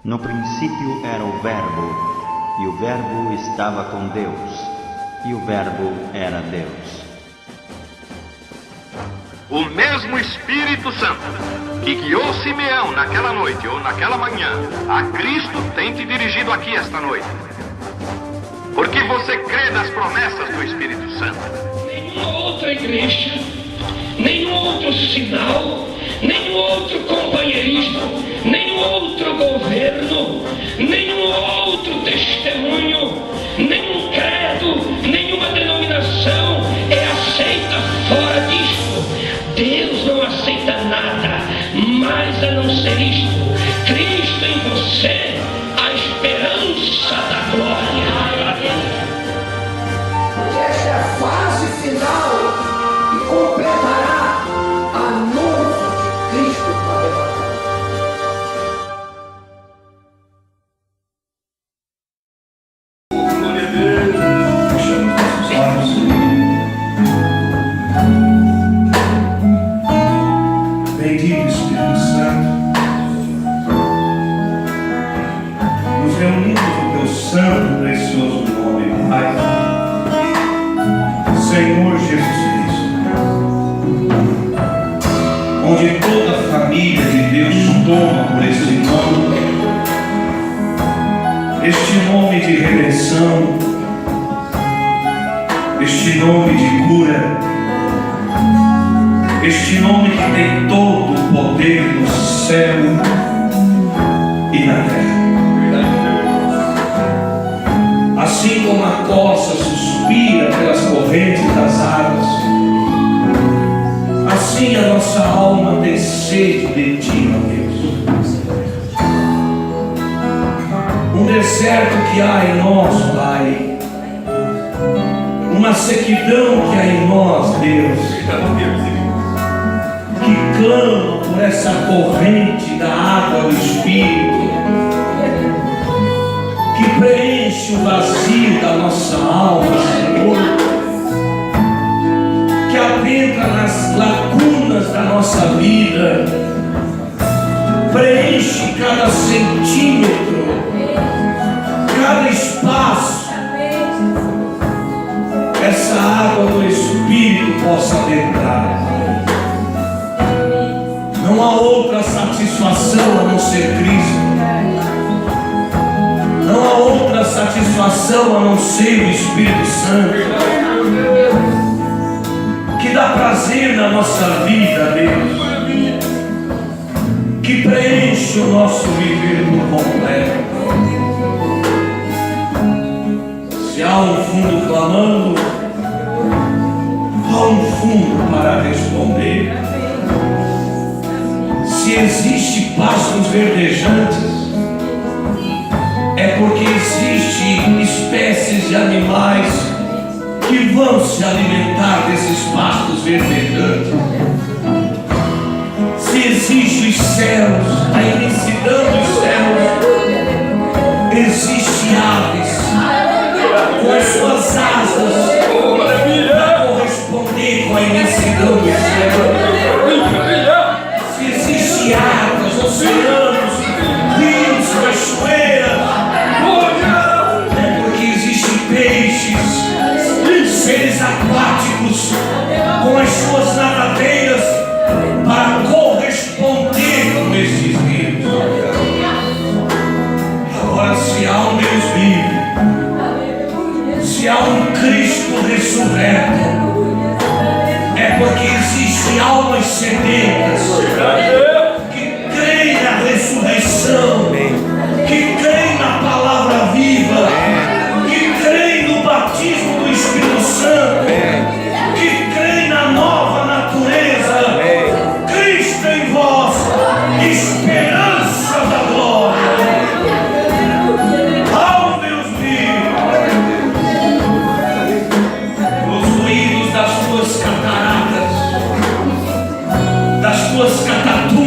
No princípio era o Verbo, e o Verbo estava com Deus, e o Verbo era Deus. O mesmo Espírito Santo que guiou Simeão naquela noite ou naquela manhã, a Cristo tem te dirigido aqui esta noite. Porque você crê nas promessas do Espírito Santo. Nenhuma outra igreja, nenhum outro sinal, nenhum outro companheirismo, nenhum outro governo, nenhum outro testemunho, nenhum credo, nenhuma denominação é aceita fora disto. Deus não aceita nada mais a não ser isto. Cristo em você, a esperança da glória. Porque esta é a fase final e completará a noiva de Cristo para arrebatar. Glória a Deus. Fechamos nossos olhos. Bendito Espírito Santo, nos reunimos no teu santo e precioso nome, Pai, Senhor Jesus Cristo, onde toda a família de Deus toma por este nome de redenção, este nome de cura, este nome que tem todo o poder no céu e na terra. Assim como a costa suspira pelas correntes das águas, assim a nossa alma tem sede de ti, ó Deus. Um deserto que há em nós, Pai, uma sequidão que há em nós, Deus, que clama por essa corrente da água do Espírito, que preenche o vazio da nossa alma, Senhor, que adentra nas lacunas da nossa vida, preenche cada centímetro, cada espaço, essa água do Espírito possa adentrar. Não há outra satisfação a não ser Cristo. Não há outra satisfação a não ser o Espírito Santo, que dá prazer na nossa vida, Deus, que preenche o nosso viver por completo. Se há um fundo clamando, há um fundo para responder. Se existe pastos verdejantes, é porque existem espécies de animais que vão se alimentar desses pastos verdejantes. Se existem os céus, a imensidão dos céus, existem aves com as suas asas para corresponder com a imensidão dos céus. Se existem águas, oceanos, rios, cachoeiras, é porque existem peixes, seres aquáticos com as suas nadadeiras para corresponder com esses rios. Agora, se há um Deus vivo, se há um Cristo ressurreto, é porque existem almas sedentas que creem na ressurreição, que creem na palavra viva, que creem no batismo do Espírito Santo, que creem na nova natureza. Cristo em vós, esperança da glória. Ao Deus vivo, nos ruídos das tuas cataratas, das tuas cataturas,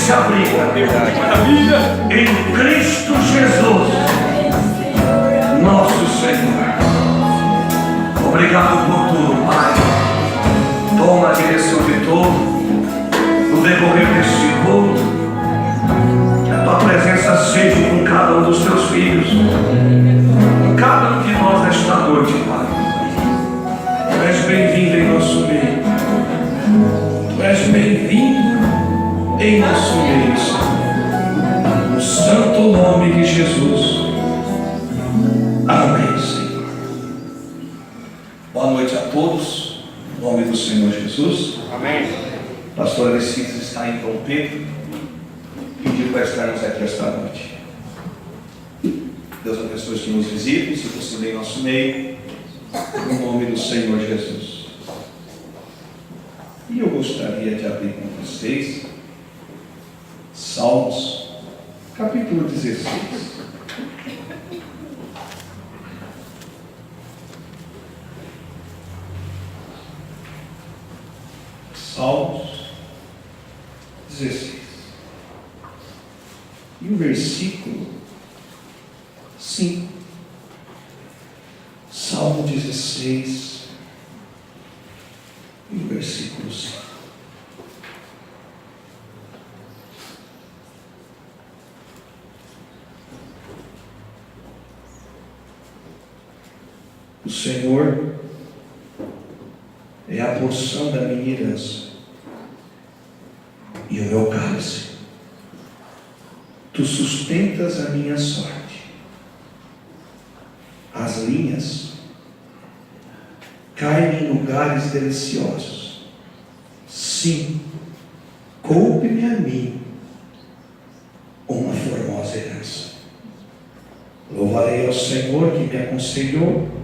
se abriga em Cristo Jesus, nosso Senhor. Obrigado por tudo, Pai. Toma a direção de todo no decorrer deste culto. Que a tua presença seja com cada um dos teus filhos, com cada um de nós nesta noite, Pai. Tu és bem-vindo em nosso meio. Tu és bem-vindo em nosso meio, Senhor. No santo nome de Jesus. Amém, Senhor. Boa noite a todos. Em nome do Senhor Jesus. Amém. Pastor Alexis está em Dom Pedro. Pediu para estarmos aqui esta noite. Deus abençoe os que nos visitam, se possível em nosso meio, no nome do Senhor Jesus. E eu gostaria de abrir com vocês Salmos, capítulo 16. Salmos 16. E o versículo 5. Salmo 16. E o versículo 5. O Senhor é a porção da minha herança e o meu cálice. Tu sustentas a minha sorte. As linhas caem em lugares deliciosos. Sim, coube-me a mim uma formosa herança. Louvarei ao Senhor que me aconselhou.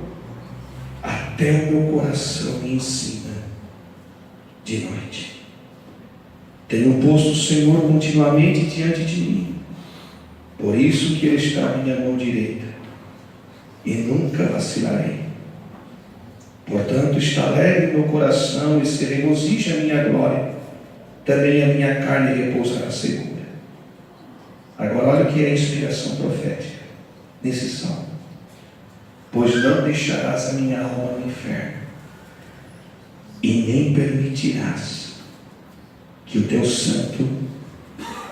Até o meu coração me ensina de noite. Tenho posto o Senhor continuamente diante de mim. Por isso que Ele está à minha mão direita, e nunca vacilarei. Portanto, está alegre meu coração, e se regozija a minha glória. Também a minha carne repousará segura. Agora olha o que é a inspiração profética nesse salmo. Pois não deixarás a minha alma no inferno, e nem permitirás que o teu santo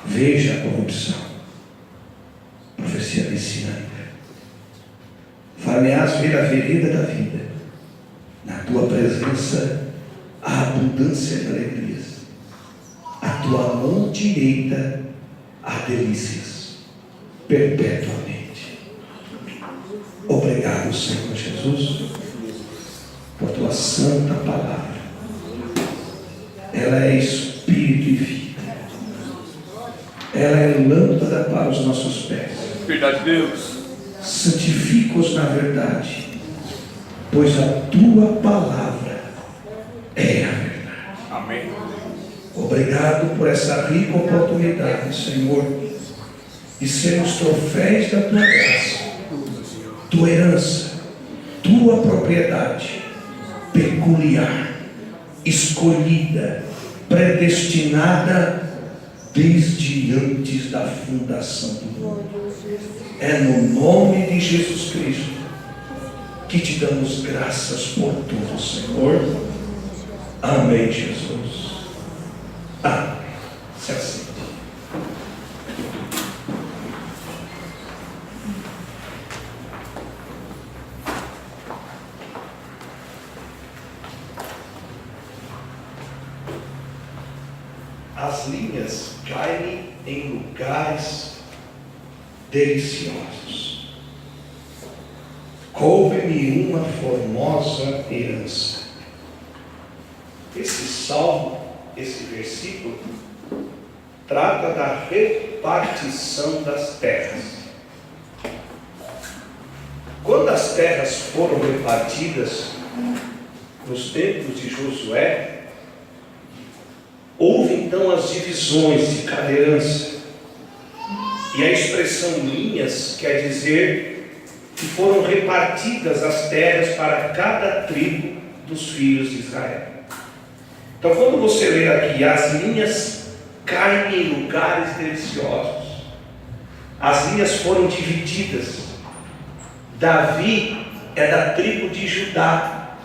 veja a corrupção. Profecia messiânica. Far-me-ás ver a vereda da vida. Na tua presença há abundância de alegrias. A tua mão direita há delícias perpetuamente. Obrigado, Senhor Jesus, por tua santa palavra. Ela é espírito e vida. Ela é lâmpada para os nossos pés. Verdade de Deus. Santifica-os na verdade, pois a tua palavra é a verdade. Amém. Obrigado por essa rica oportunidade, Senhor, de sermos troféus da tua graça, tua herança, tua propriedade peculiar, escolhida, predestinada desde antes da fundação do mundo. É no nome de Jesus Cristo que te damos graças por tudo, Senhor. Amém, Jesus. Amém. Se aceite. As linhas caem em lugares deliciosos. Coube-me uma formosa herança. Esse salmo, esse versículo, trata da repartição das terras. Quando as terras foram repartidas nos tempos de Josué, houve então as divisões de cada herança. E a expressão linhas quer dizer que foram repartidas as terras para cada tribo dos filhos de Israel. Então, quando você lê aqui, as linhas caem em lugares deliciosos. As linhas foram divididas. Davi é da tribo de Judá,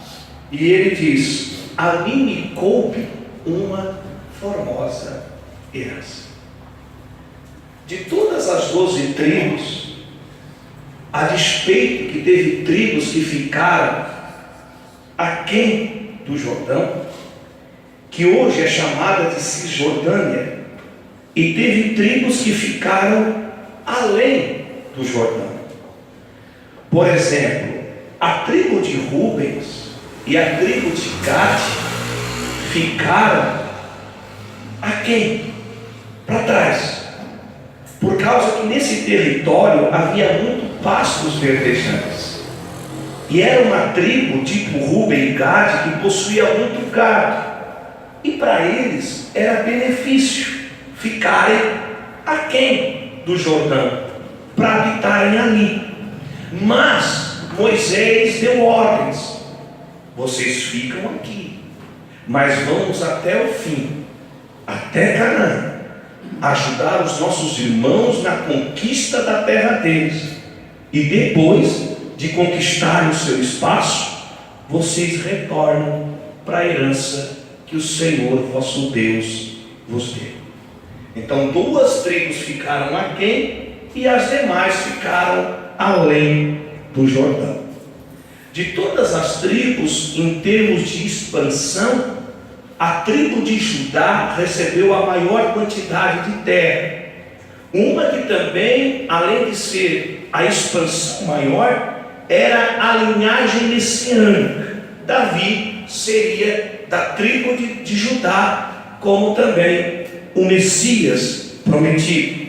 e ele diz: a mim me coube uma formosa herança. De todas as 12 tribos, a despeito que teve tribos que ficaram aquém do Jordão, que hoje é chamada de Cisjordânia, e teve tribos que ficaram além do Jordão. Por exemplo, a tribo de Rubens e a tribo de Gade ficaram aquém, para trás, por causa que nesse território havia muito pastos verdejantes, e era uma tribo tipo Ruben e Gade que possuía muito gado, e para eles era benefício ficarem aquém do Jordão, para habitarem ali. Mas Moisés deu ordens: vocês ficam aqui, mas vamos até o fim, até Canaã, ajudar os nossos irmãos na conquista da terra deles, e depois de conquistarem o seu espaço, vocês retornam para a herança que o Senhor vosso Deus vos deu. Então 2 tribos ficaram aquém e as demais ficaram além do Jordão. De todas as tribos, em termos de expansão, a tribo de Judá recebeu a maior quantidade de terra. Uma que também, além de ser a expansão maior, era a linhagem messiânica. Davi seria da tribo de Judá, como também o Messias prometido.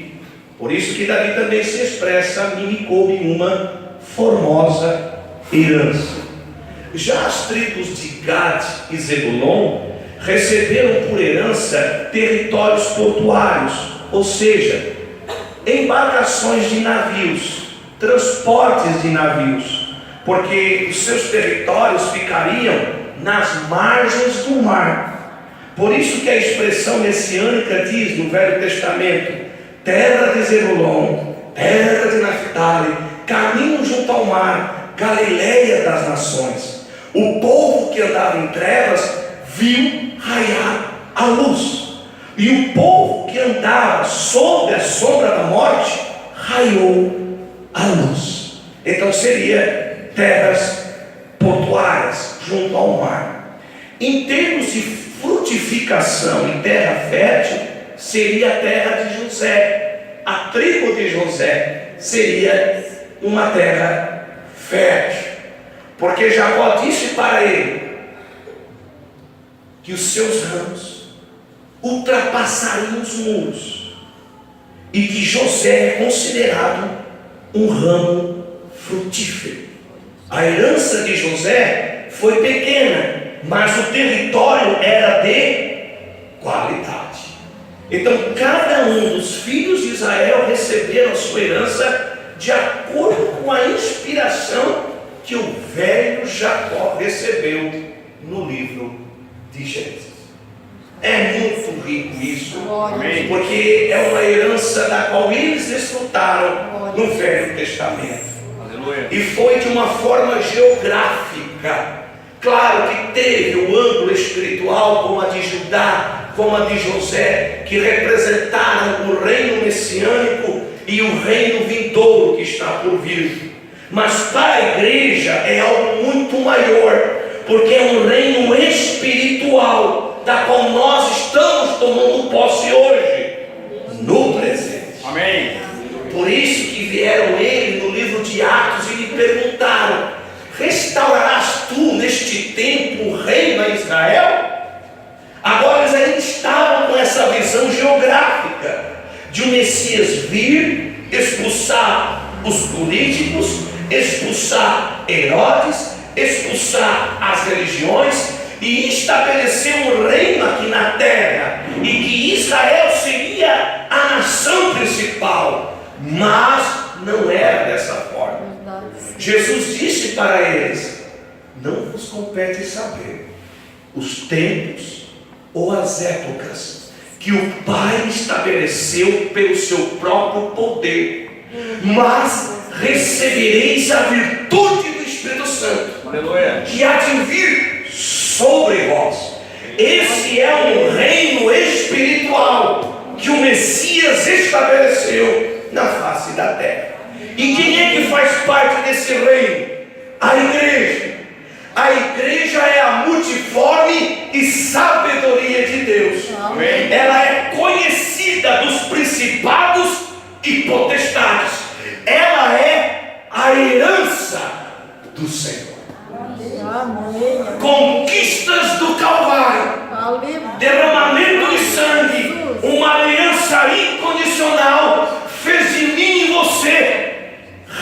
Por isso que Davi também se expressa: a mim me coube uma formosa herança. Já as tribos de Gad e Zebulon receberam por herança territórios portuários, ou seja, embarcações de navios, transportes de navios, porque os seus territórios ficariam nas margens do mar. Por isso que a expressão messiânica diz no Velho Testamento: terra de Zebulon, terra de Naphtali, caminho junto ao mar, Galileia das nações. O povo que andava em trevas viu raiar a luz, e o povo que andava sob a sombra da morte raiou a luz. Então seria terras portuárias junto ao mar. Em termos de frutificação e terra fértil, seria a terra de José. A tribo de José seria uma terra fértil, porque Jacó disse para ele que os seus ramos ultrapassariam os muros, e que José é considerado um ramo frutífero. A herança de José foi pequena, mas o território era de qualidade. Então cada um dos filhos de Israel receberam a sua herança de acordo com a inspiração que o velho Jacó recebeu no livro de Gênesis. É muito rico isso, porque é uma herança da qual eles desfrutaram no Velho Testamento. E foi de uma forma geográfica. Claro que teve o ângulo espiritual, como a de Judá, como a de José, que representaram o reino messiânico e o reino vindouro que está por vir. Mas para a igreja é algo muito maior, porque é um reino espiritual, da qual nós estamos tomando posse hoje, no presente. Amém. Por isso que vieram ele no livro de Atos e lhe perguntaram: restaurarás tu neste tempo o reino a Israel? Agora eles ainda estavam com essa visão geográfica de o Messias vir, expulsar os políticos, expulsar Herodes, expulsar as religiões e estabelecer um reino aqui na terra, e que Israel seria a nação principal. Mas não era dessa forma. Jesus disse para eles: não vos compete saber os tempos ou as épocas que o Pai estabeleceu pelo seu próprio poder, mas recebereis a virtude do Espírito Santo, que há de vir sobre vós. Esse é um reino espiritual que o Messias estabeleceu na face da terra. E quem é que faz parte desse reino? A igreja. A igreja é a multiforme e sabedoria de Deus. Amém. Ela é conhecida dos principados e potestades. Ela é a herança do Senhor. Amém. Conquistas do Calvário, derramamento de sangue, uma aliança incondicional fez de mim e você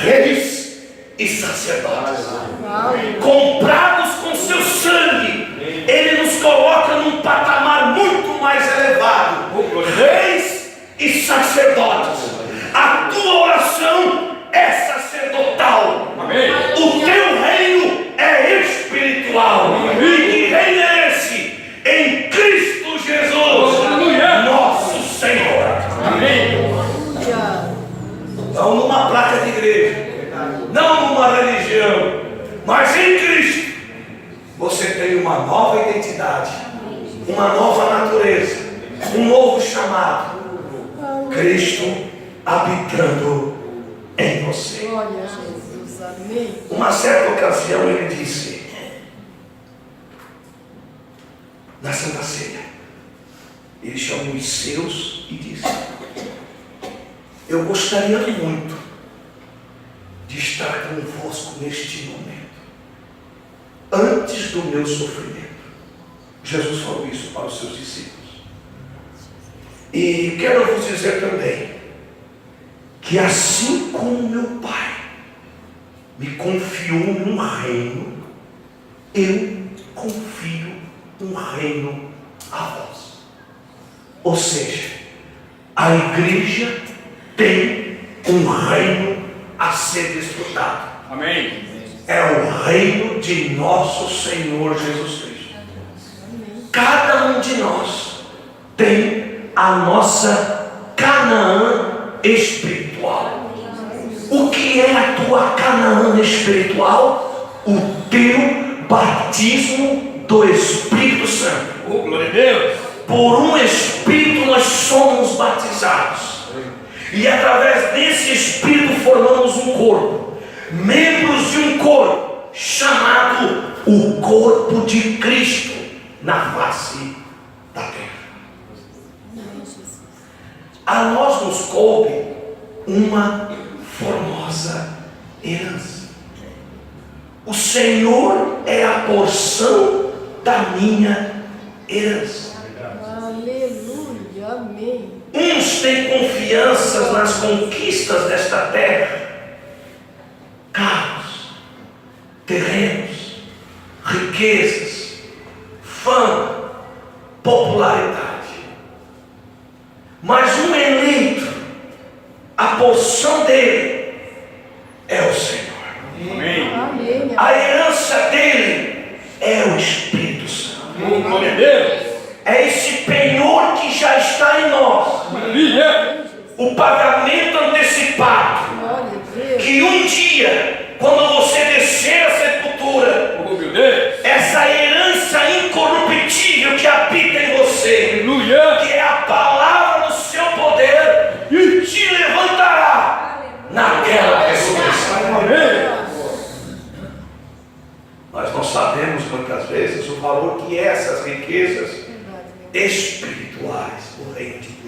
reis e sacerdotes, comprados com seu sangue. Ele nos coloca num patamar muito mais elevado, reis e sacerdotes. A tua oração é sacerdotal. Amém. O teu reino é espiritual. Amém. E que reino é esse? Em Cristo Jesus, nosso Senhor. Amém. Não numa placa de igreja, não numa religião, mas em Cristo você tem uma nova identidade, uma nova natureza, um novo chamado. Cristo habitando em você. Glória a Jesus, amém. Uma certa ocasião ele disse, na Santa Ceia, ele chamou os seus e disse: eu gostaria muito de estar convosco neste momento, antes do meu sofrimento. Jesus falou isso para os seus discípulos. E quero vos dizer também que assim como meu Pai me confiou um reino, eu confio um reino a vós. Ou seja, a igreja tem um reino a ser desfrutado. Amém. É o reino de nosso Senhor Jesus Cristo. Cada um de nós tem a nossa Canaã espiritual. O que é a tua Canaã espiritual? O teu batismo do Espírito Santo. Oh, glória a Deus. Por um Espírito nós somos batizados. E através desse Espírito formamos um corpo, membros de um corpo, chamado o corpo de Cristo na face da terra. A nós nos coube uma formosa herança. O Senhor é a porção da minha herança. Aleluia, amém. Uns têm confianças nas conquistas desta terra, carros, terrenos, riquezas, fama, popularidade. Mas um eleito, a porção dele é o Senhor. Amém. A herança dele é o Espírito Santo. Glória a Deus. É esse penhor que já está em nós. O pagamento antecipado. Que um dia, quando você descer a sepultura, essa herança incorruptível que habita em você, que é a palavra do seu poder, te levantará naquela ressurreição. Mas nós sabemos muitas vezes o valor que essas riquezas espirituais do reino de Deus.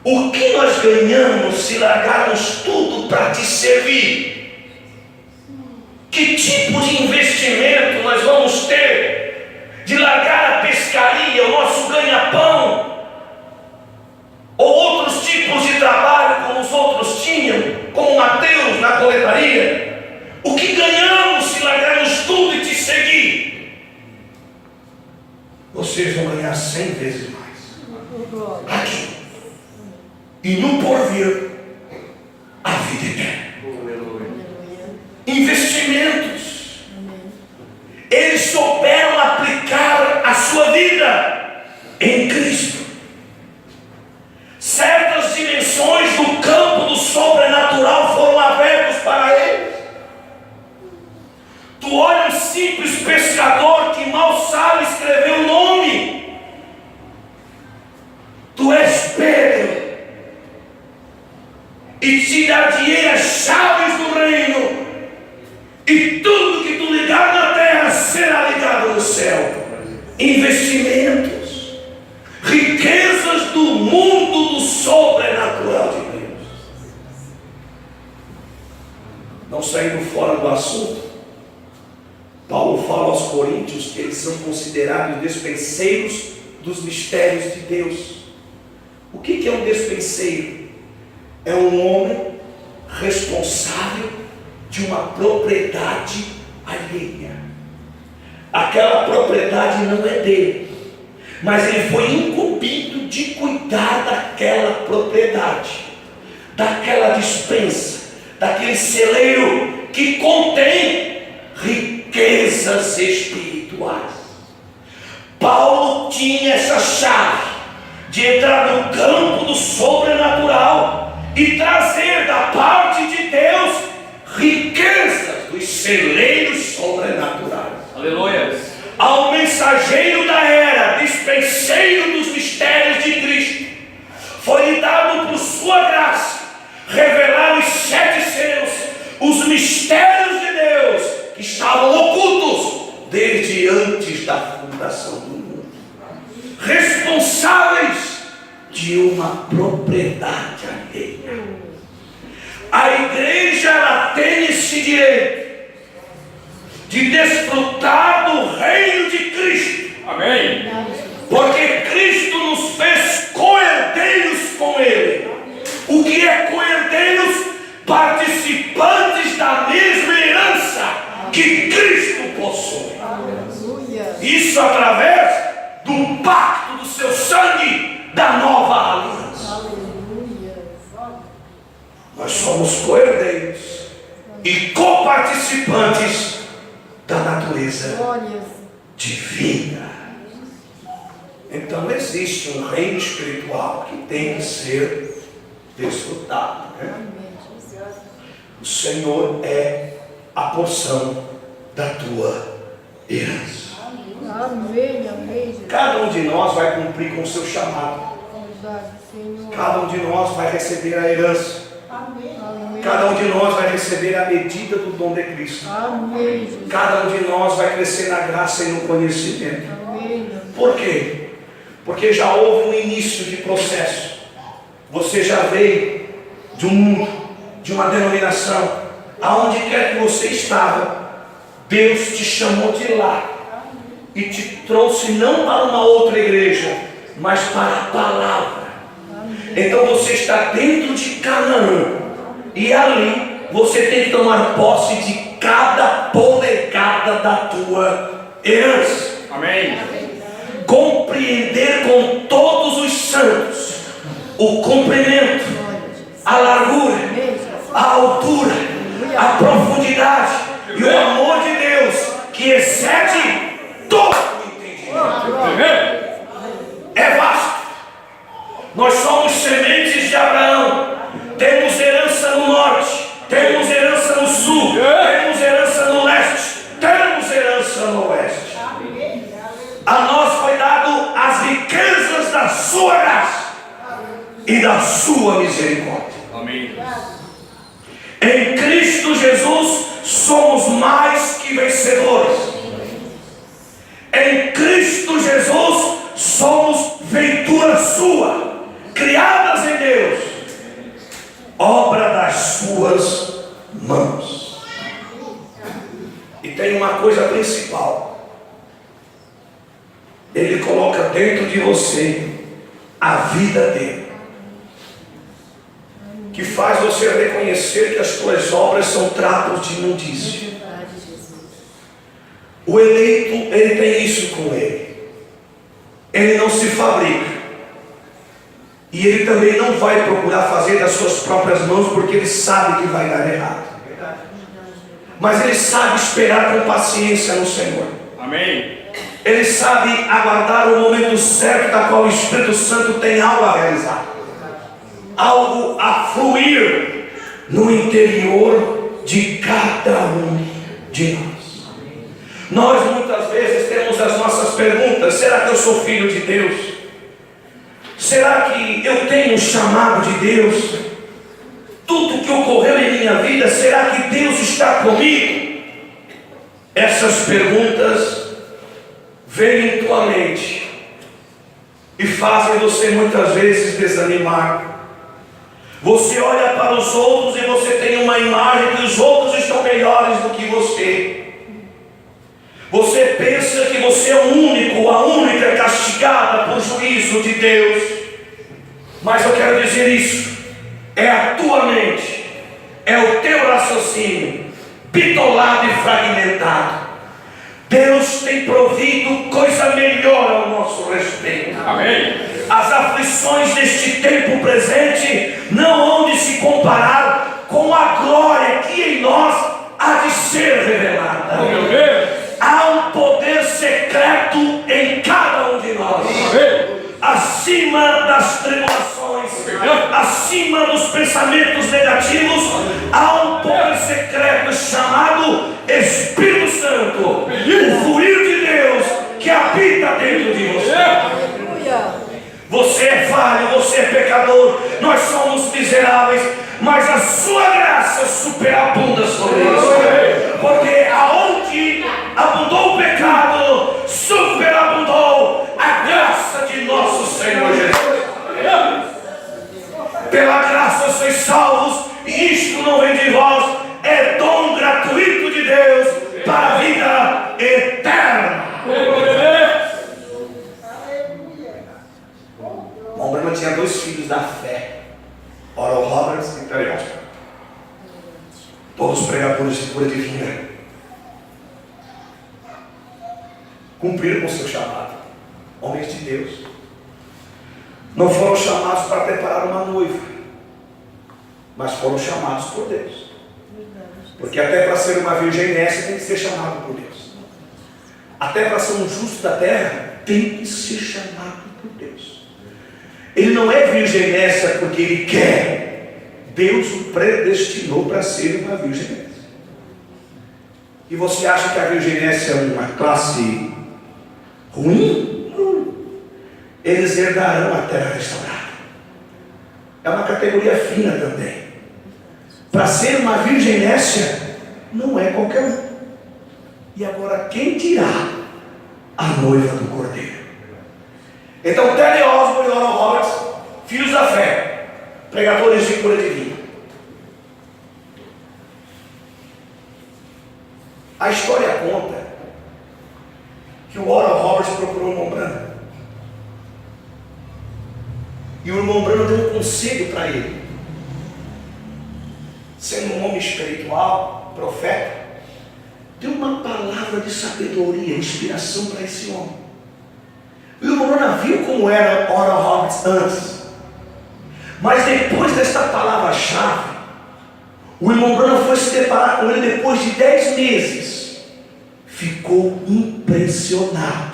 O que nós ganhamos se largarmos tudo para te servir? Que tipo de investimento nós vamos ter de largar a pescaria, o nosso ganha-pão, ou outros tipos de trabalho como os outros tinham, como Mateus na coletaria? O que ganhamos se largarmos tudo e te seguir? Vocês vão ganhar 100 vezes mais aqui e no porvir a vida eterna. Investimentos. Eles souberam aplicar a sua vida em Cristo. e te dar-te-ei as chaves do reino, e tudo que tu ligar na terra será ligado no céu. Investimentos, riquezas do mundo do sobrenatural de Deus. Não saindo fora do assunto, Paulo fala aos coríntios que eles são considerados despenseiros dos mistérios de Deus. O que é um despenseiro? É um homem responsável de uma propriedade alheia. Aquela propriedade não é dele, mas ele foi incumbido de cuidar daquela propriedade, daquela despensa, daquele celeiro que contém riquezas espirituais. Paulo tinha essa chave de entrar no campo do sobrenatural e trazer da parte de Deus riquezas dos celeiros sobrenaturais. Aleluia. Ao mensageiro da era, dispenseiro dos mistérios de Cristo, foi dado por sua graça revelar os 7 selos, os mistérios de Deus que estavam ocultos desde antes da fundação do mundo, responsáveis de uma propriedade alheia. A igreja, ela tem esse direito de desfrutar do reino de Cristo. Amém. Porque Cristo nos fez co-herdeiros com Ele. O que é co-herdeiros? Participantes da mesma herança que Cristo possui. Isso através do pacto do seu sangue, da nova aliança. Nós somos co-herdeiros e coparticipantes da natureza divina. Então existe um reino espiritual que tem que ser desfrutado, né? O Senhor é a porção da tua herança. Amém, amém. Cada um de nós vai cumprir com o seu chamado. Cada um de nós vai receber a herança. Cada um de nós vai receber a medida do dom de Cristo. Cada um de nós vai crescer na graça e no conhecimento. Por quê? Porque já houve um início de processo. Você já veio de um mundo, de uma denominação, aonde quer que você estava, Deus te chamou de lá e te trouxe não para uma outra igreja, mas para a palavra. Então você está dentro de Canaã, e ali você tem que tomar posse de cada polegada da tua herança. Amém. Compreender com todos os santos o comprimento, a largura, a altura, a profundidade e o amor de Deus, que excede todo o entendimento. É vasto. Nós somos sementes de Abraão. Temos herança no norte, temos herança no sul, temos herança no leste, temos herança no oeste. A nós foi dado as riquezas da sua graça e da sua misericórdia. Amém. Em Cristo Jesus somos mais que vencedores. Em Cristo Jesus somos feitura sua, criadas em Deus, obra das suas mãos. E tem uma coisa principal: Ele coloca dentro de você a vida dele, que faz você reconhecer que as tuas obras são trapos de imundícia. O eleito, ele tem isso com ele. Ele não se fabrica. E ele também não vai procurar fazer das suas próprias mãos, porque ele sabe que vai dar errado. Mas ele sabe esperar com paciência no Senhor. Amém. Ele sabe aguardar o momento certo da qual o Espírito Santo tem algo a realizar, algo a fluir no interior de cada um de nós. Nós muitas vezes temos as nossas perguntas: será que eu sou filho de Deus? Será que eu tenho um chamado de Deus? tudo que ocorreu em minha vida, será que Deus está comigo? Essas perguntas vêm em tua mente e fazem você muitas vezes desanimar. Você olha para os outros e você tem uma imagem que os outros estão melhores do que você. Você pensa que você é o único, a única castigada por juízo de Deus. Mas eu quero dizer isso: é a tua mente, é o teu raciocínio bitolado e fragmentado. Deus tem provido coisa melhor ao nosso respeito. Amém. As aflições deste tempo presente não hão de se comparar com a glória que em nós há de ser revelada. Oh, meu Deus. Há um poder secreto em cada um de nós. Amém. Acima das tribulações, acima dos pensamentos negativos, há um poder secreto chamado Espírito Santo, o fluir de Deus que habita dentro de você. Aleluia. Você é falho, você é pecador, nós somos miseráveis, mas a sua graça superabunda sobre isso. Porque aonde abundou o pecado, superabundou a graça de nosso Senhor Jesus. Pela graça sois salvos, e isto não vem de vós, é dom gratuito de Deus para a vida eterna. O Branham tinha 2 filhos da fé, Oral Roberts e Terry Osborne, todos pregadores de cura divina. Cumpriram com o seu chamado, homens de Deus. Não foram chamados para preparar uma noiva, mas foram chamados por Deus. Porque até para ser uma virgem nessa tem que ser chamado por Deus. Até para ser um justo da terra tem que ser chamado por Deus. Ele não é virgem nessa porque ele quer. Deus o predestinou para ser uma virgem nessa. E você acha que a virgem nessa é uma classe ruim? Não. Eles herdarão a terra restaurada. É uma categoria fina também. Para ser uma virgem nessa não é qualquer um. E agora quem dirá a noiva do Cordeiro? Então, Terry Osborne e Oral Roberts, filhos da fé, pregadores de cura divina. A história conta que o Oral Roberts procurou o irmão Branham. E o irmão Branham deu um conselho para ele. Sendo um homem espiritual, profeta, deu uma palavra de sabedoria, inspiração para esse homem. E o irmão Branham viu como era Oral Roberts antes. Mas depois desta palavra-chave, o irmão Branham foi se deparar com ele depois de 10 meses. Ficou impressionado.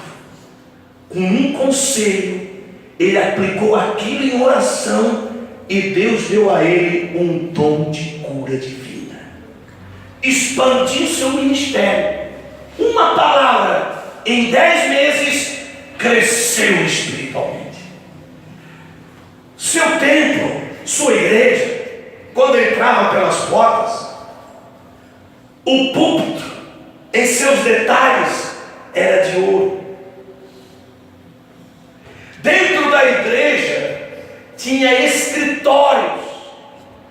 Com um conselho, ele aplicou aquilo em oração e Deus deu a ele um dom de cura divina. Expandiu seu ministério. Uma palavra, em 10 meses, cresceu espiritualmente. Seu templo, sua igreja, quando entrava pelas portas, o púlpito, em seus detalhes, era de ouro. Dentro da igreja tinha escritórios,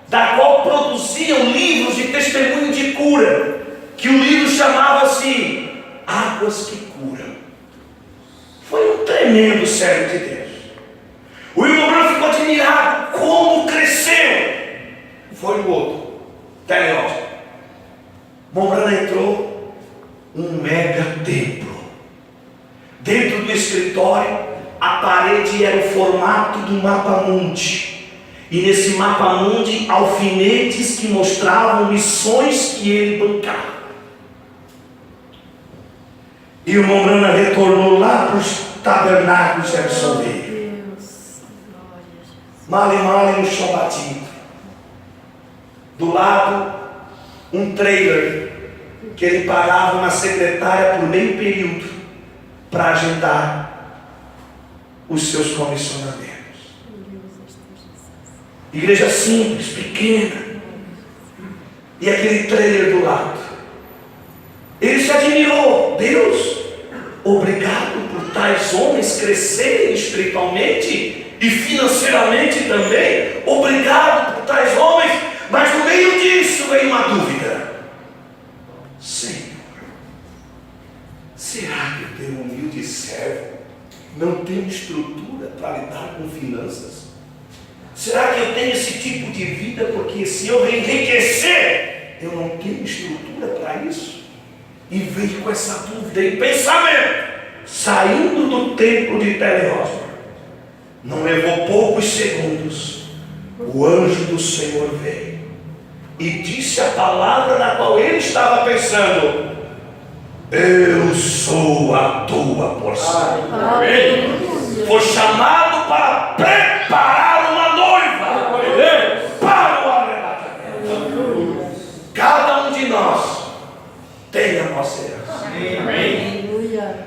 da qual produziam livros de testemunho de cura, que o livro chamava-se Águas que Curam. Foi um tremendo servo de Deus. O irmão Branham ficou admirado como cresceu. Foi o outro, Terry Osborne. O irmão Branham entrou um mega templo. Dentro do escritório, a parede era o formato do mapa-mundi. E nesse mapa-mundi, alfinetes que mostravam missões que ele bancava. E o irmão Branham retornou lá para os tabernáculos de Jeffersonville. Male no chão batido. Do lado, um trailer que ele pagava uma secretária por meio período para agendar os seus comissionamentos. Igreja simples, pequena, e aquele trailer do lado. Ele se admirou. Deus, obrigado por tais homens crescerem espiritualmente e financeiramente também. Obrigado por tais homens. Mas no meio disso veio uma dúvida. Senhor, será que o teu humilde servo não tem estrutura para lidar com finanças? Será que eu tenho esse tipo de vida porque se eu enriquecer, eu não tenho estrutura para isso? E veio com essa dúvida e pensamento, saindo do templo de Teleósmor. Não levou poucos segundos, o anjo do Senhor veio e disse a palavra na qual ele estava pensando: eu sou a tua porção. Foi chamado para preparar uma noiva para o arrebatamento. Cada um de nós tem a nossa herança.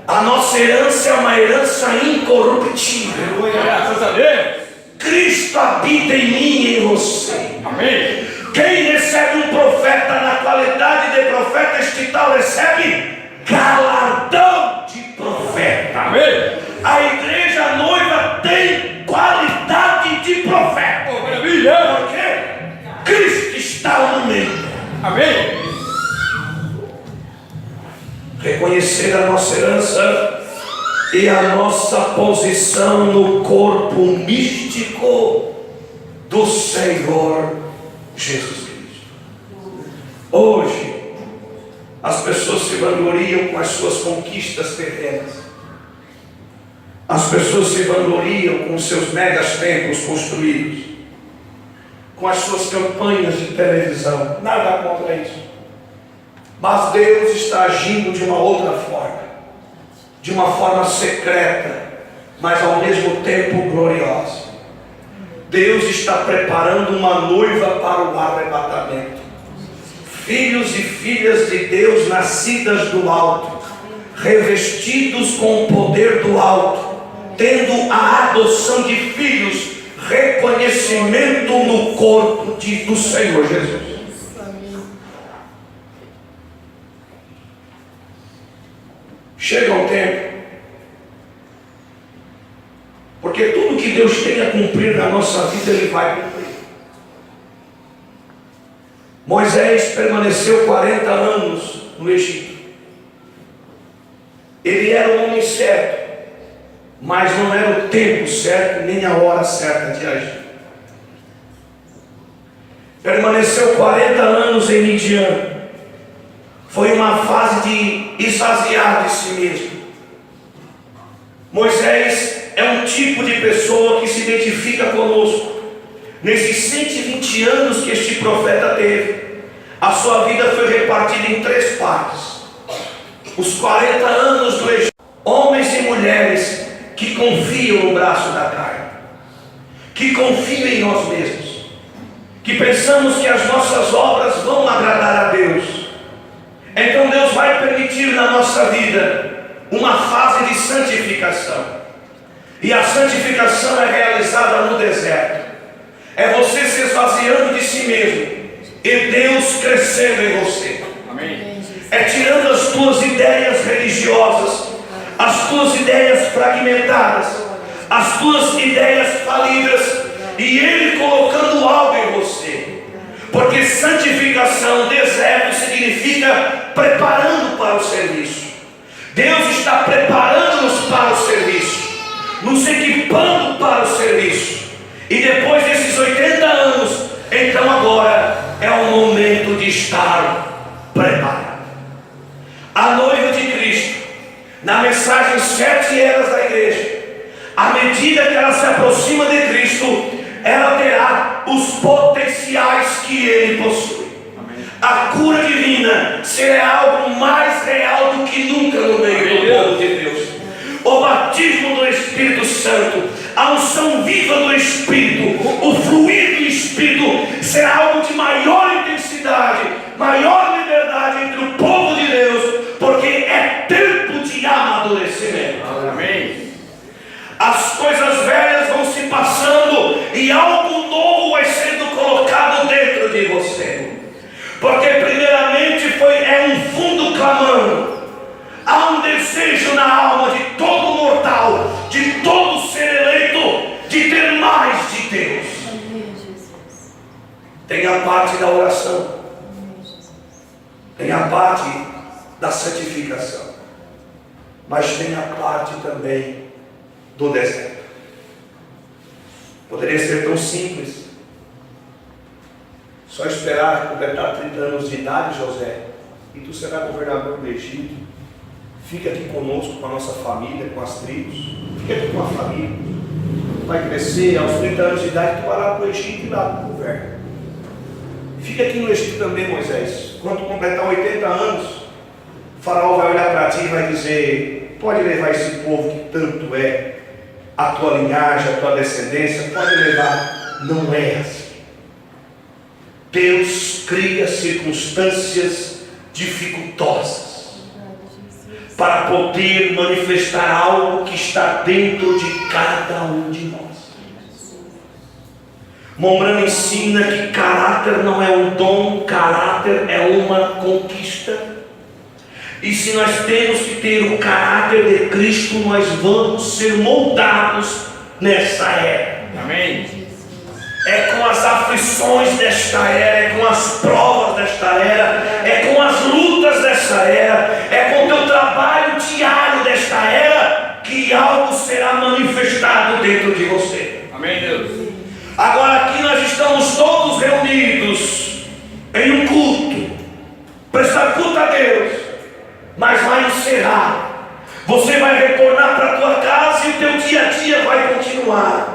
A nossa herança é uma herança incorruptível. Graças a Deus. Cristo habita em mim e em você. Amém. Quem recebe um profeta na qualidade de profeta, este tal recebe galardão de profeta. Amém. A igreja noiva tem qualidade de profeta. Oh, maravilha. Porque Cristo está no meio. Amém. Reconhecer a nossa herança e a nossa posição no corpo místico do Senhor Jesus Cristo. Hoje, as pessoas se vangloriam com as suas conquistas terrenas. As pessoas se vangloriam com os seus megas templos construídos, com as suas campanhas de televisão. Nada contra isso. Mas Deus está agindo de uma outra forma, de uma forma secreta, mas ao mesmo tempo gloriosa. Deus está preparando uma noiva para o arrebatamento. Filhos e filhas de Deus nascidas do alto, revestidos com o poder do alto, tendo a adoção de filhos, reconhecimento no corpo do Senhor Jesus. Chega um tempo, porque tudo que Deus tem a cumprir na nossa vida, Ele vai cumprir. Moisés permaneceu 40 anos no Egito. Ele era o homem certo, mas não era o tempo certo, nem a hora certa de agir. Permaneceu 40 anos em Midian. Foi uma fase de esvaziar de si mesmo. Moisés é um tipo de pessoa que se identifica conosco. Nesses 120 anos que este profeta teve, a sua vida foi repartida em 3 partes. Os 40 anos do Egito. Homens e mulheres que confiam no braço da carne, que confiam em nós mesmos, que pensamos que as nossas obras vão agradar a Deus. Então Deus vai permitir na nossa vida uma fase de santificação. E a santificação é realizada no deserto. É você se esvaziando de si mesmo e Deus crescendo em você. Amém. É tirando as tuas ideias religiosas, as tuas ideias fragmentadas, as tuas ideias falidas, e Ele colocando algo em você. Porque santificação, deserto, significa preparando para o serviço. Deus está preparando-nos para o serviço, nos equipando para o serviço. E depois desses 80 anos, então agora é o momento de estar preparado. A noiva de Cristo, na mensagem 7 eras da igreja, à medida que ela se aproxima de Cristo, ela terá os potenciais que Ele possui. A cura divina será algo mais real do que nunca no meio do povo de Deus. O batismo do Espírito Santo, a unção viva do Espírito, o fluir do Espírito será algo de maior intensidade, maior liberdade entre o povo de Deus, porque é tempo de amadurecimento. Amém. As coisas velhas vão se passando e algo novo vai sendo colocado dentro de você. Porque primeiramente é um fundo clamando. Há um desejo na alma de todo mortal, de todo ser eleito, de ter mais de Deus. Amém, Jesus. Tem a parte da oração, Amém, Jesus. tem a parte da santificação, mas tem a parte também do deserto. Poderia ser tão simples. Só esperar completar 30 anos de idade, José, e tu serás governador do Egito. Fica aqui conosco, com a nossa família, com as tribos. Fica aqui com a família. Vai crescer, aos 30 anos de idade, tu vai lá para o Egito e lá tu governa. Fica aqui no Egito também, Moisés. Quando tu completar 80 anos, o faraó vai olhar para ti e vai dizer: pode levar esse povo que tanto é a tua linhagem, a tua descendência, pode levar. Não é assim. Deus cria circunstâncias dificultosas para poder manifestar algo que está dentro de cada um de nós. Mombrano ensina que caráter não é um dom, caráter é uma conquista. E se nós temos que ter o caráter de Cristo, nós vamos ser moldados nessa era. Amém. É com as aflições desta era, é com as provas desta era, é com as lutas desta era, é com o teu trabalho diário desta era, que algo será manifestado dentro de você. Amém, Deus. Agora aqui nós estamos todos reunidos em um culto, prestar culto a Deus, mas vai encerrar. Você vai retornar para a tua casa e o teu dia a dia vai continuar.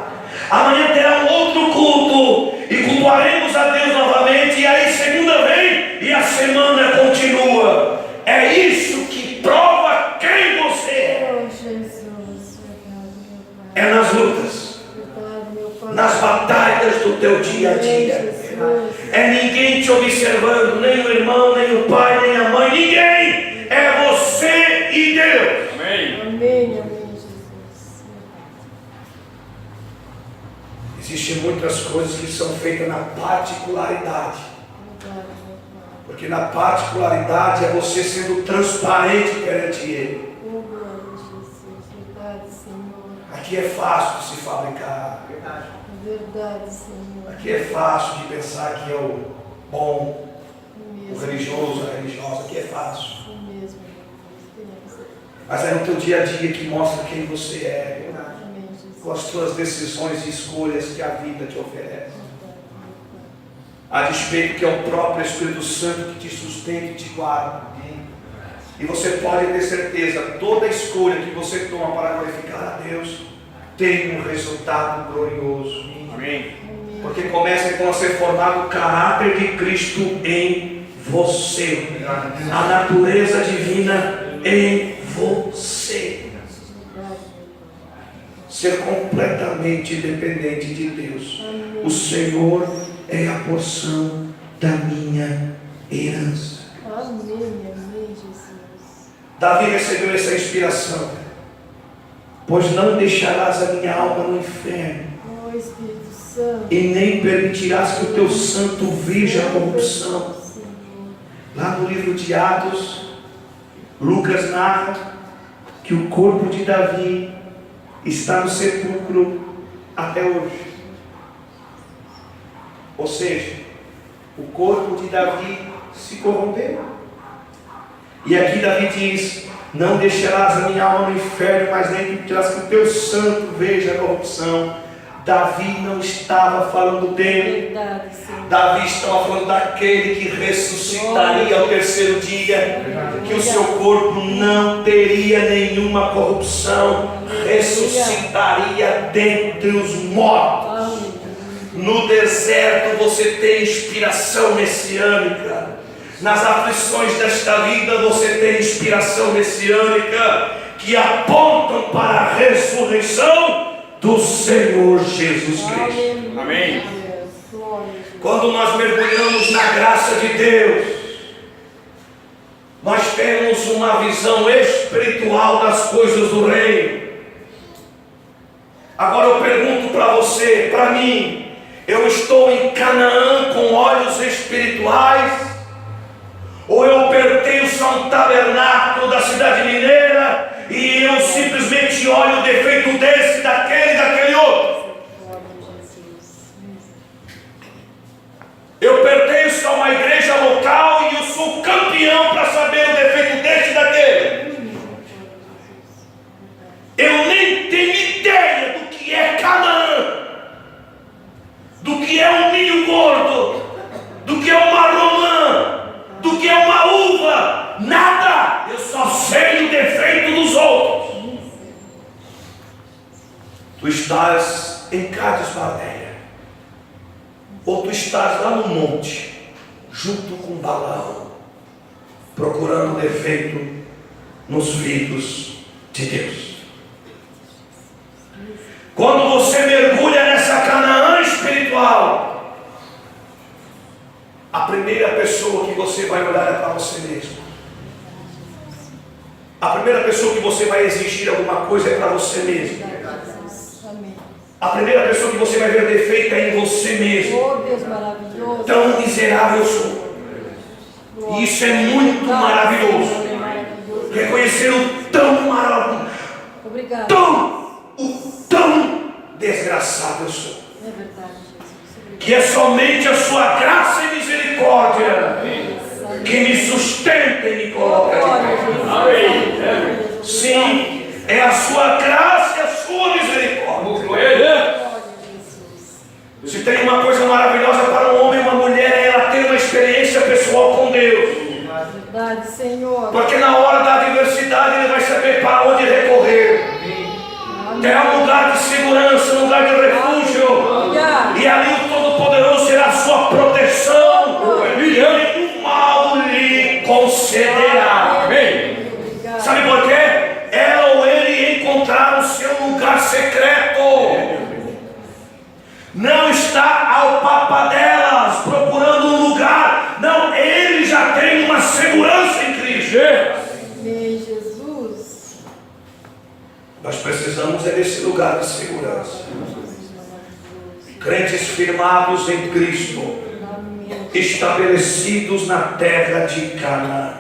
Amanhã terá um outro culto e cultuaremos a Deus novamente, e aí segunda vem e a semana continua. É isso que prova quem você é. Oh, Jesus, obrigado, meu Pai. É nas lutas, Obrigado, meu Pai. nas batalhas do teu dia a dia. É ninguém te observando, nem o irmão, nem o pai, nem a mãe, ninguém. É você e Deus. Amém. Amém, amém, Jesus. Existem muitas coisas que são feitas na particularidade. Obrigado, meu Pai. Porque na particularidade é você sendo transparente perante Ele. Oh, glória a Jesus. Verdade, Senhor. Aqui é fácil de se fabricar. Verdade, Senhor. Aqui é fácil de pensar que é o bom, o Mesmo. religioso, a religiosa. Aqui é fácil. O mesmo, meu Deus. Tenha misericórdia. Mas é no teu dia a dia que mostra quem você é. Amém, Jesus. Com as tuas decisões e escolhas que a vida te oferece. Obrigado, meu A Pai. despeito que é o próprio Espírito Santo que te sustenta e te guarda. E você pode ter certeza, toda escolha que você toma para glorificar a Deus tem um resultado glorioso. Amém. Porque começa então a ser formado o caráter de Cristo em você, a natureza divina em você. Ser completamente dependente de Deus. O Senhor é a porção da minha herança. Amém, amém, Jesus. Davi recebeu essa inspiração: pois não deixarás a minha alma no inferno, Oh, Espírito Santo. e nem permitirás que o teu santo veja a corrupção. Senhor. Lá no livro de Atos, Lucas narra que o corpo de Davi está no sepulcro até hoje. Ou seja, o corpo de Davi se corrompeu. E aqui Davi diz: não deixarás a minha alma no inferno, mas nem permitirás que o teu santo veja a corrupção. Davi não estava falando dele. Verdade, Senhor. Davi estava falando daquele que ressuscitaria ao terceiro dia, que o seu corpo não teria nenhuma corrupção, ressuscitaria dentre os mortos. Amém. No deserto você tem inspiração messiânica. Nas aflições desta vida você tem inspiração messiânica, que apontam para a ressurreição do Senhor Jesus Cristo. Amém. Glória a Jesus. Quando nós mergulhamos na graça de Deus, nós temos uma visão espiritual das coisas do reino. Agora eu pergunto para você, para mim: eu estou em Canaã com olhos espirituais, um tabernáculo da cidade mineira e eu simplesmente olho o defeito desse, daquele e daquele outro. Eu pertenço a uma igreja local e eu sou campeão para saber o defeito desse e daquele. Eu nem tenho ideia do que é Canaã, do que é um milho gordo, do que é uma romã, do que é uma uva, nada. Eu só sei o defeito dos outros. Tu estás em Cádiz Barneia, ou tu estás lá no monte, junto com Balaão, procurando o defeito nos filhos de Deus. Quando você mergulha nessa Canaã espiritual, a primeira pessoa que você vai olhar é para você mesmo. A primeira pessoa que você vai exigir alguma coisa é para você mesmo. A primeira pessoa que você vai ver defeito é em você mesmo. Oh, Deus maravilhoso. Tão miserável eu sou. E isso é muito maravilhoso. Reconhecer o tão maravilhoso. Obrigado. Tão desgraçado eu sou. É verdade, Jesus. Que é somente a sua graça e misericórdia que me sustenta e me coloca de pé. Sim, é a sua graça e a sua misericórdia. Se tem uma coisa maravilhosa para um homem e uma mulher, é ela ter uma experiência pessoal com Deus. Verdade, Senhor. Porque na hora da adversidade ele vai saber para onde recorrer. Terá um lugar de segurança, um lugar de refúgio. E ali o Todo-Poderoso será a sua proteção. E nenhum mal lhe concederá. Sabe por quê? Ela ou ele encontraram o seu lugar secreto. Não está ao papadelas procurando um lugar. Não, ele já tem uma segurança em Cristo. Amém, Jesus. Nós precisamos é desse lugar de segurança. Crentes firmados em Cristo, estabelecidos na terra de Canaã.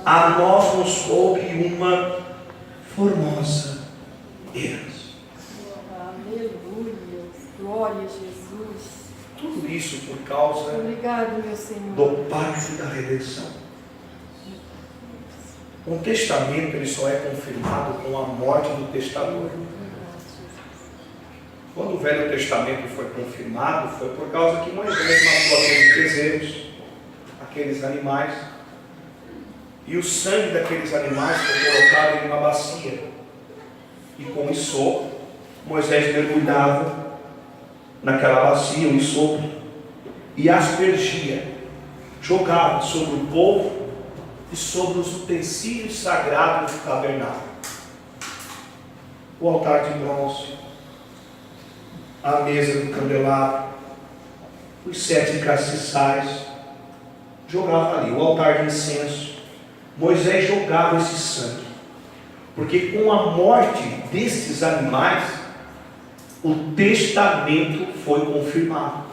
A nós nos coube uma formosa herança. Aleluia. Glória a Jesus. Tudo isso por causa Obrigado, meu Senhor. do pacto da redenção. Um testamento ele só é confirmado com a morte do testador. Quando o Velho Testamento foi confirmado, foi por causa que Moisés matou aqueles bezerros, aqueles animais, e o sangue daqueles animais foi colocado em uma bacia. E com isso, Moisés mergulhava naquela bacia, o ensopo, e aspergia, jogava sobre o povo e sobre os utensílios sagrados do tabernáculo. O altar de bronze, a mesa do candelabro, os 7 castiçais, jogava ali, o altar de incenso. Moisés jogava esse sangue, porque com a morte destes animais, o testamento foi confirmado.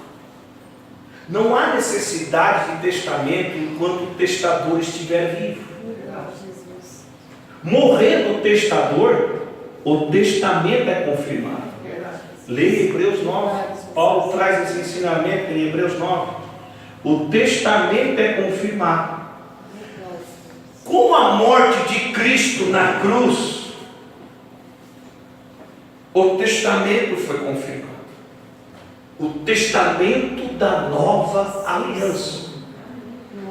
Não há necessidade de testamento enquanto o testador estiver vivo. Morrendo o testador, o testamento é confirmado. Leia Hebreus 9. Paulo traz esse ensinamento em Hebreus 9. O testamento é confirmado. Com a morte de Cristo na cruz, o testamento foi confirmado. O testamento da nova aliança.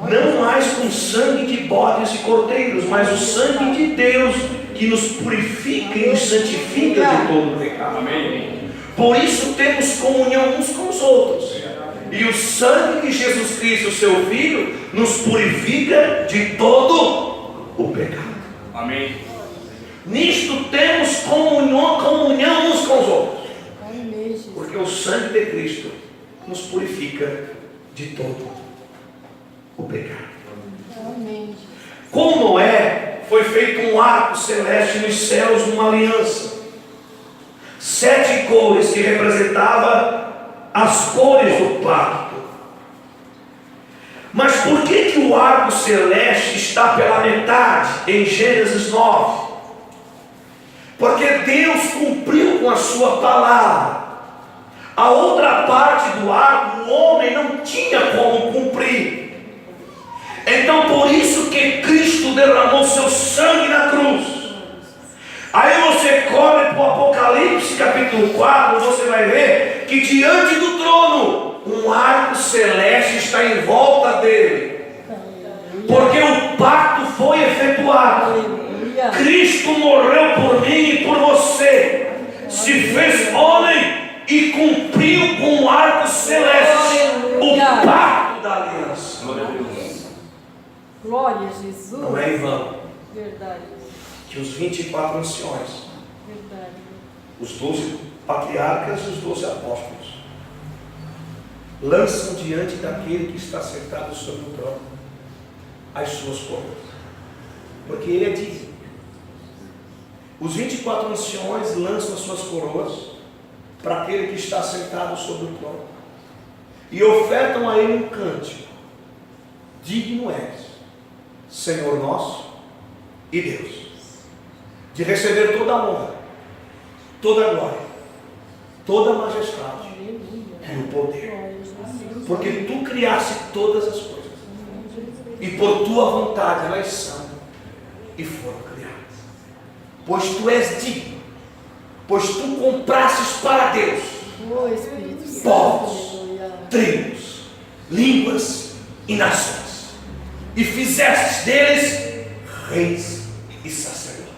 Não mais com sangue de bodes e cordeiros, mas o sangue de Deus que nos purifica e nos santifica de todo pecado. Amém. Por isso temos comunhão uns com os outros. E o sangue de Jesus Cristo, seu Filho, nos purifica de todo o pecado. Amém. Nisto temos comunhão uns com os outros. Amém, Jesus. Porque o sangue de Cristo nos purifica de todo o pecado. Amém, Jesus. Com Noé foi feito um arco celeste nos céus, uma aliança. 7 cores que representavam as cores do pacto. Mas por que o arco celeste está pela metade em Gênesis 9? Porque Deus cumpriu com a sua palavra. A outra parte do arco, o homem não tinha como cumprir. Então por isso que Cristo derramou seu sangue na cruz. Aí você corre para o Apocalipse capítulo 4, você vai ver que diante do trono um arco celeste está em volta dele, porque o pacto foi efetuado. Aleluia. Cristo morreu por mim e por você, se fez homem e cumpriu com o arco celeste o pacto da aliança. Glória a Jesus. Não é em vão Verdade. que os 24 anciões, Verdade. os 12 patriarcas e os 12 apóstolos lançam diante daquele que está sentado sobre o trono as suas coroas, porque ele é digno. Os 24 anciões lançam as suas coroas para aquele que está sentado sobre o trono e ofertam a ele um cântico: digno és, Senhor nosso e Deus, de receber toda a honra, toda a glória, toda a majestade e o poder, porque tu criaste todas as coisas e por tua vontade elas são e foram criadas. Pois tu és digno, pois tu comprastes para Deus Oh, Espírito Santo. povos, Aleluia. tribos, línguas e nações, e fizestes deles reis e sacerdotes.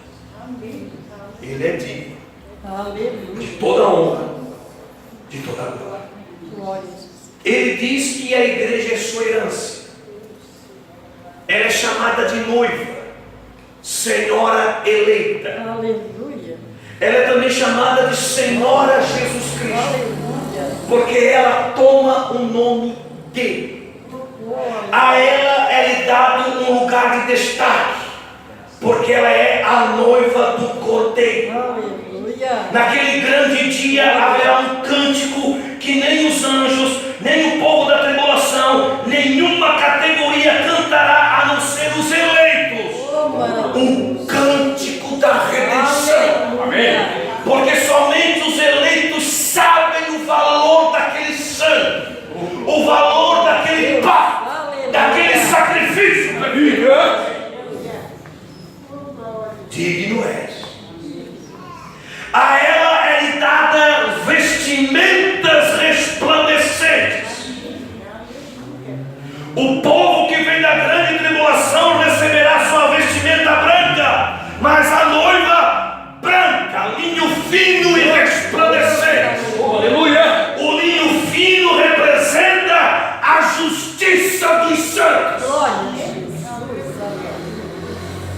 Ele é digno Aleluia. de toda a honra, de toda a glória. Glória a Jesus. Ele diz que a igreja é sua herança. Ela é chamada de noiva, senhora eleita. Aleluia. Ela é também chamada de Senhora Jesus Cristo, Aleluia. porque ela toma o nome dele. Glória. A ela é lhe dado um lugar de destaque, porque ela é a noiva do Cordeiro. Aleluia. Naquele grande dia haverá um cântico que nem os anjos, nem o povo da tribulação, nenhuma categoria cantará a não ser os eleitos. Oh, maravilha. Um cântico da redenção. Aleluia. Porque somente os eleitos sabem o valor daquele sangue, o valor daquele pacto, daquele sacrifício. Digno és. A ela é dada vestimentas resplandecentes. O povo que vem da grande tribulação receberá sua vestimenta branca, mas a noiva branca, linho fino e resplandecente. Aleluia. O linho fino representa a justiça dos santos. Glória a Jesus. Aleluia.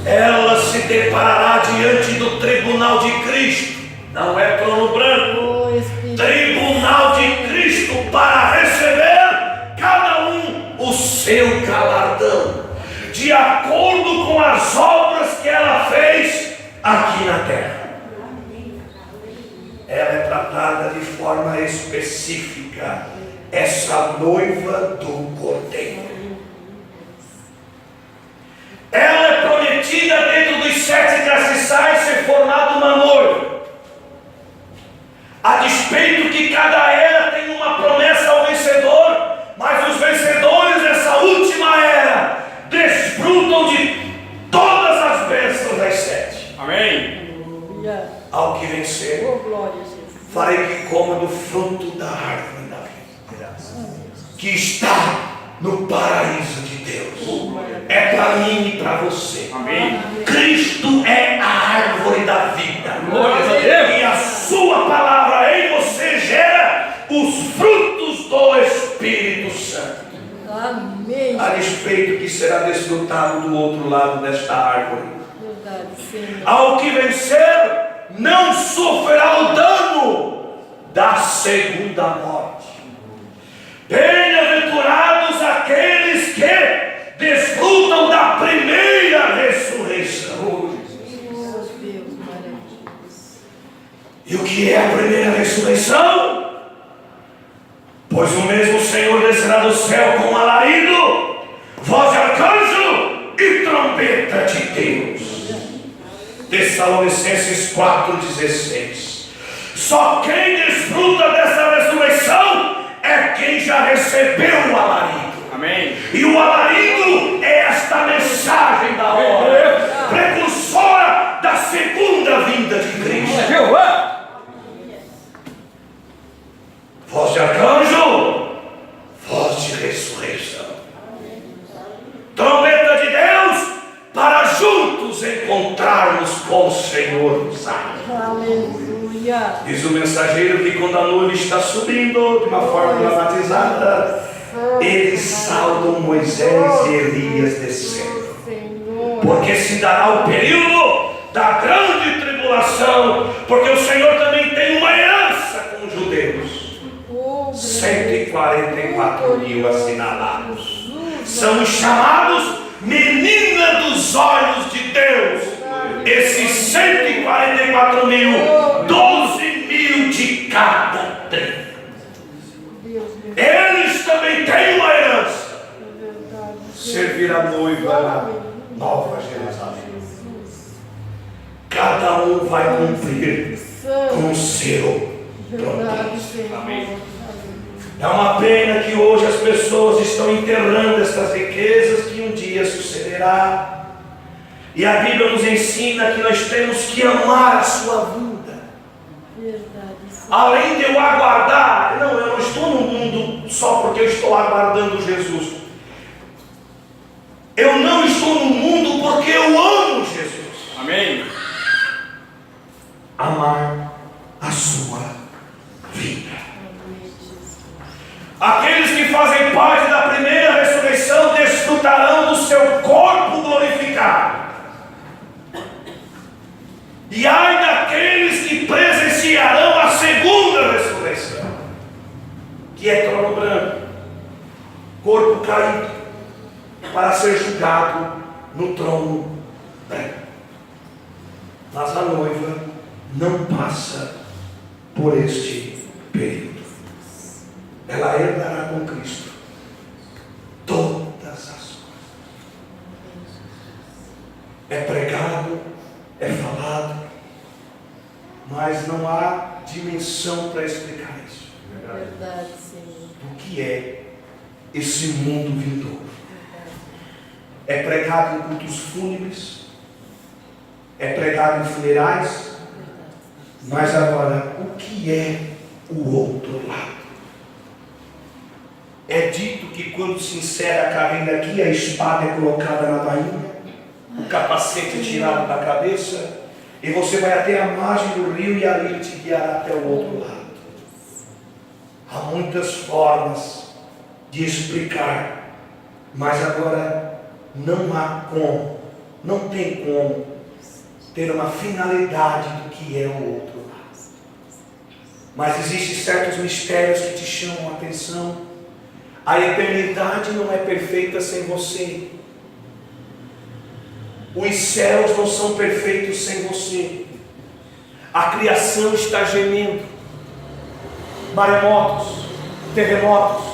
Ela se deparará diante do tribunal de Cristo. Não é trono branco, Oh, Espírito. tribunal de Cristo, para receber cada um o seu galardão, de acordo com as obras que ela fez aqui na terra. Ela é tratada de forma específica, essa noiva do Cordeiro. Ela é prometida dentro dos 7 castiçais ser formada uma noiva. A despeito que cada era tem uma promessa ao vencedor, mas os vencedores dessa última era desfrutam de todas as bênçãos das 7. Amém. Aleluia. Ao que vencer, Oh, glória a Jesus. farei que coma do fruto da árvore da vida, que está no paraíso de Deus. É para mim e para você. Amém. Cristo é a árvore da vida. Glórias a Deus. E a sua palavra em você gera os frutos do Espírito Santo. Amém. A respeito que será desfrutado do outro lado desta árvore. Verdade, Senhor. Ao que vencer, não sofrerá o dano da segunda morte. Bem-aventurados aqueles que desfrutam da primeira ressurreição. Oh, Deus maravilhoso. E o que é a primeira ressurreição? Pois o mesmo Senhor descerá do céu com um alarido, trombeta de Deus. Tessalonicenses 4,16. Só quem desfruta dessa ressurreição é quem já recebeu o alarido. Amém. E o alarido é esta mensagem da hora, precursora da segunda vinda de Cristo. Jeová. Voz de arcanjo, voz de ressurreição. Trombeta de Deus, para juntos encontrarmos com o Senhor nos ares. Aleluia. Diz o mensageiro que quando a noiva está subindo de uma forma dramatizada, eles saudam Moisés e Elias descendo. Senhor. Porque se dará o período da grande tribulação, porque o Senhor também tem uma herança com os judeus. 144 mil assinalados. São os chamados menina dos olhos de Deus. Esses 144 mil, 12 mil de cada tribo. Eles também têm uma herança. Servir a noiva na Nova Jerusalém. Cada um vai cumprir com o seu propósito. Amém. É uma pena que hoje as pessoas estão enterrando estas riquezas que um dia sucederá. E a Bíblia nos ensina que nós temos que amar a sua vinda. Além de eu aguardar, eu não estou no mundo só porque eu estou aguardando Jesus. Eu não estou no mundo porque eu amo Jesus. Amém. Amar a sua vida. Aqueles que fazem parte da primeira ressurreição desfrutarão do seu corpo glorificado. E ai daqueles que presenciarão a segunda ressurreição, que é trono branco, corpo caído, para ser julgado no trono branco. Mas a noiva não passa por este período. Ela herdará com Cristo todas as coisas. É pregado, é falado, mas não há dimensão para explicar isso. Verdade, Senhor. Do que é esse mundo vindouro. É pregado em cultos fúnebres, é pregado em funerais, mas agora, o que é o outro lado? É dito que quando se encerra a carreira aqui, a espada é colocada na bainha, o capacete é tirado da cabeça, e você vai até a margem do rio e ali ele te guiará até o outro lado. Há muitas formas de explicar, mas agora não há como, não tem como ter uma finalidade do que é o outro lado. Mas existem certos mistérios que te chamam a atenção. A eternidade não é perfeita sem você. Os céus não são perfeitos sem você. A criação está gemendo. Maremotos, terremotos,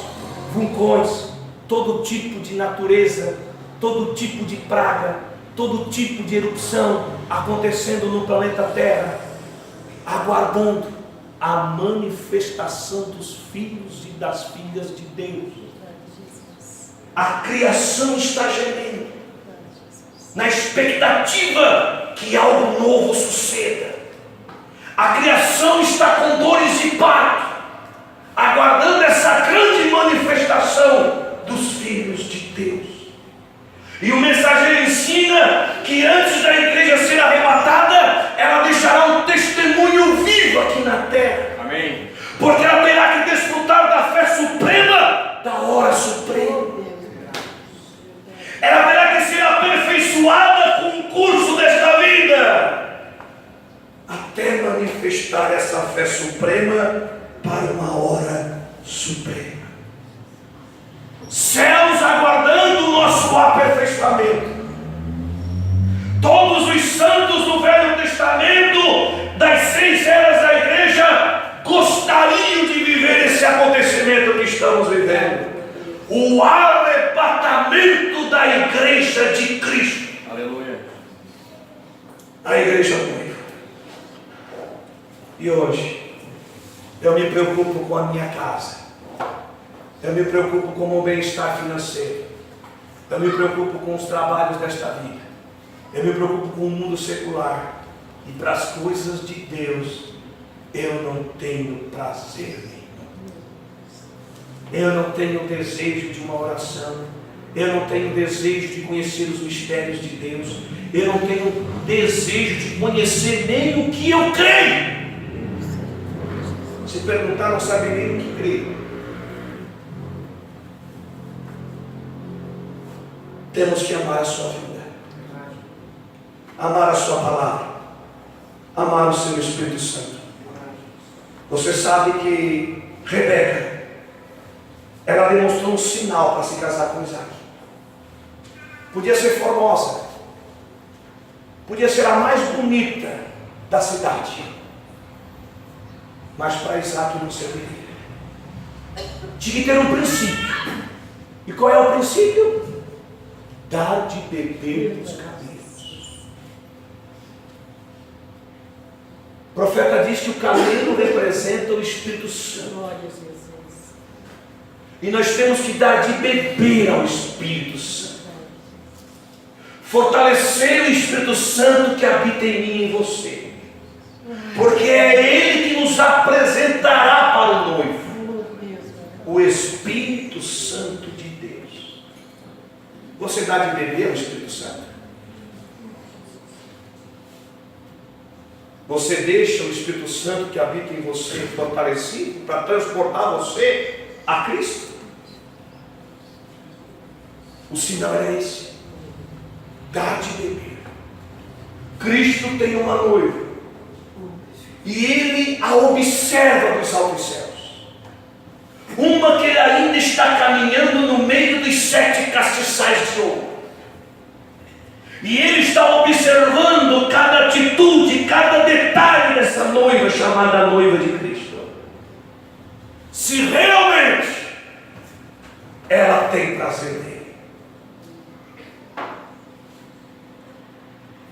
vulcões, todo tipo de natureza, todo tipo de praga, todo tipo de erupção acontecendo no planeta Terra, aguardando a manifestação dos filhos e das filhas de Deus. A criação está gemendo, na expectativa que algo novo suceda. A criação está com dores de parto, aguardando essa grande manifestação dos filhos de Deus. E o mensageiro ensina que antes da igreja ser arrebatada, ela deixará um testemunho vivo aqui na terra. Amém. Porque ela terá que desfrutar da fé suprema, da hora suprema. Ela terá que ser aperfeiçoada com o curso desta vida, até manifestar essa fé suprema para uma hora suprema. Céus aguardando o nosso aperfeiçoamento. Todos os santos do Velho Testamento, das 6 eras da igreja, gostariam de viver esse acontecimento que estamos vivendo. O arrebatamento da igreja de Cristo. Aleluia. A igreja noiva. E hoje, eu me preocupo com a minha casa. Eu me preocupo com o meu bem-estar financeiro. Eu me preocupo com os trabalhos desta vida. Eu me preocupo com o mundo secular. E para as coisas de Deus, eu não tenho prazer nenhum. Eu não tenho desejo de uma oração. Eu não tenho desejo de conhecer os mistérios de Deus. Eu não tenho desejo de conhecer nem o que eu creio. Se perguntar, não sabe nem o que creio. Temos que amar a sua vida, amar a sua palavra, amar o seu Espírito Santo. Você sabe que Rebeca, ela demonstrou um sinal para se casar com Isaac. Podia ser formosa, podia ser a mais bonita da cidade, mas para Isaac não serviria. Tinha que ter um princípio. E qual é o princípio? Dar de beber dos camelos. O profeta diz que o camelo representa o Espírito Santo. Glória a Jesus. E nós temos que dar de beber ao Espírito Santo. Fortalecer o Espírito Santo que habita em mim e em você. Porque é Ele que nos apresentará para o noivo. O Espírito Santo de Deus. Você dá de beber ao Espírito Santo? Você deixa o Espírito Santo que habita em você fortalecido para transportar você a Cristo? O sinal é esse. Dá de beber. Cristo tem uma noiva. E Ele a observa dos altos céus. Uma que Ele ainda está caminhando no meio dos 7 castiçais de ouro. E Ele está observando cada atitude, cada detalhe dessa noiva chamada noiva de Cristo. Se realmente ela tem prazer nele.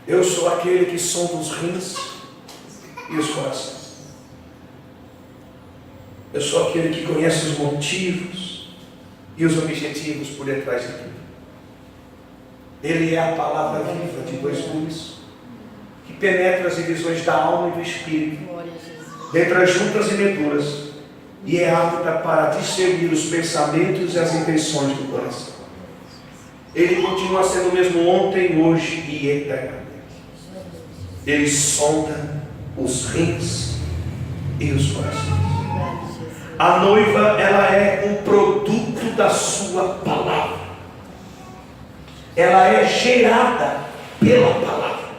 Eu sou aquele que sonda os rins e os corações. Eu sou aquele que conhece os motivos e os objetivos por detrás de tudo. Ele é a palavra viva de 2 gumes, que penetra as divisões da alma e do espírito, dentre as juntas e medulas, e é apta para discernir os pensamentos e as intenções do coração. Ele continua sendo o mesmo ontem, hoje e eternamente. Ele sonda os rins e os corações. A noiva, ela é um produto da sua palavra. Ela é gerada pela palavra.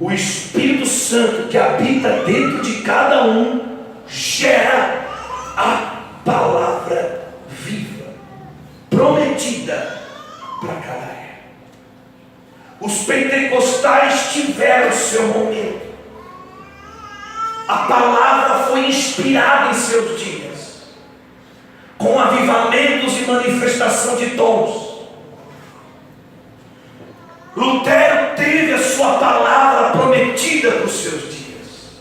O Espírito Santo que habita dentro de cada um gera a palavra viva, prometida para cada era. Os pentecostais tiveram seu momento. A palavra foi inspirada em seus dias, com avivamentos e manifestação de dons. Lutero teve a sua palavra prometida para os seus dias.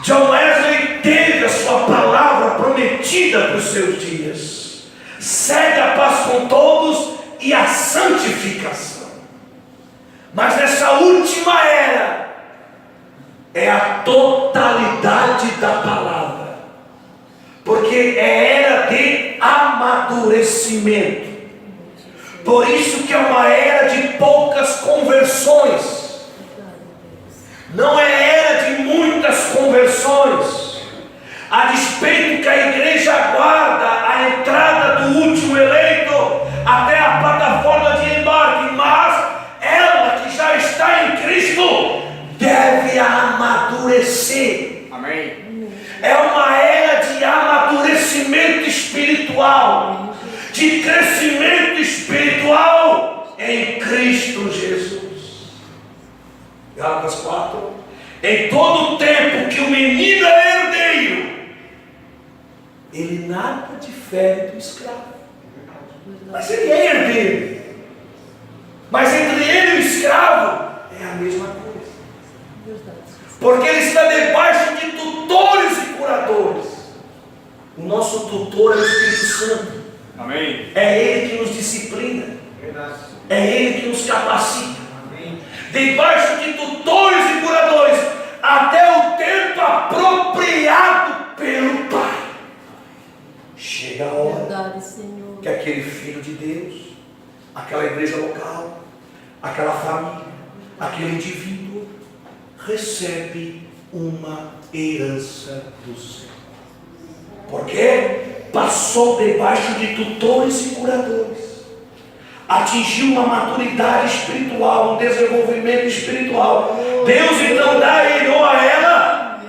John Wesley teve a sua palavra prometida para os seus dias. Segue a paz com todos e a santificação. Mas nessa última era, é a totalidade da palavra, porque é era de amadurecimento. Por isso que é uma era de poucas conversões, não é era de muitas conversões. A despeito que a igreja aguarda a entrada do último eleito até a plataforma de embarque, mas ela que já está em Cristo deve amadurecer. Amém. É uma era de amadurecimento espiritual, de crescimento espiritual em Cristo Jesus. Gálatas 4. Em todo o tempo que o menino é herdeiro, ele nada difere do escravo. Mas ele é herdeiro. Mas entre ele e o escravo é a mesma coisa. Verdade. Porque ele está debaixo de tutores e curadores. O nosso tutor é o Espírito Santo. Amém. É ele que nos disciplina. É ele que nos capacita. Debaixo de tutores e curadores, até o tempo apropriado pelo Pai. Chega a hora Verdade, Senhor. que aquele filho de Deus, aquela igreja local, aquela família, aquele indivíduo recebe uma herança do céu. Porque passou debaixo de tutores e curadores, atingiu uma maturidade espiritual, um desenvolvimento espiritual. Deus então dá a ele ou a ela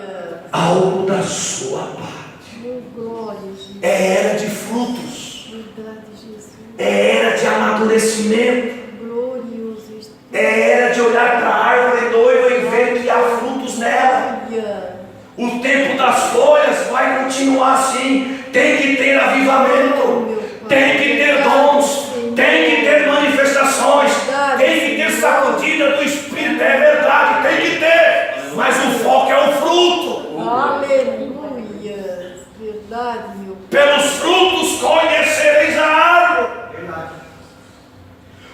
algo da sua parte. Oh, glória, Jesus. É era de frutos, Verdade, Jesus. é era de amadurecimento, Glorioso. é era de olhar para a árvore noiva e ver que há frutos nela. Aleluia. O tempo das folhas vai continuar assim. Tem que ter avivamento, tem que ter dons, tem que ter manifestações, tem que ter sacudida do Espírito, é verdade, tem que ter. Mas o foco é o fruto. Aleluia. Verdade, meu Pai. Pelos frutos conhecereis a árvore.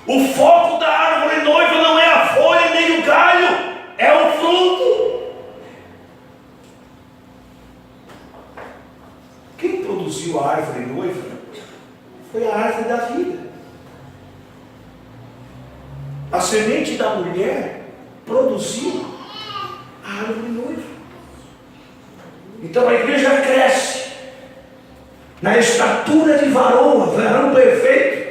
O foco da árvore noiva não é a folha nem o galho, é o fruto. Quem produziu a árvore noiva foi a árvore da vida. A semente da mulher produziu a árvore noiva. Então a igreja cresce na estatura de varão perfeito,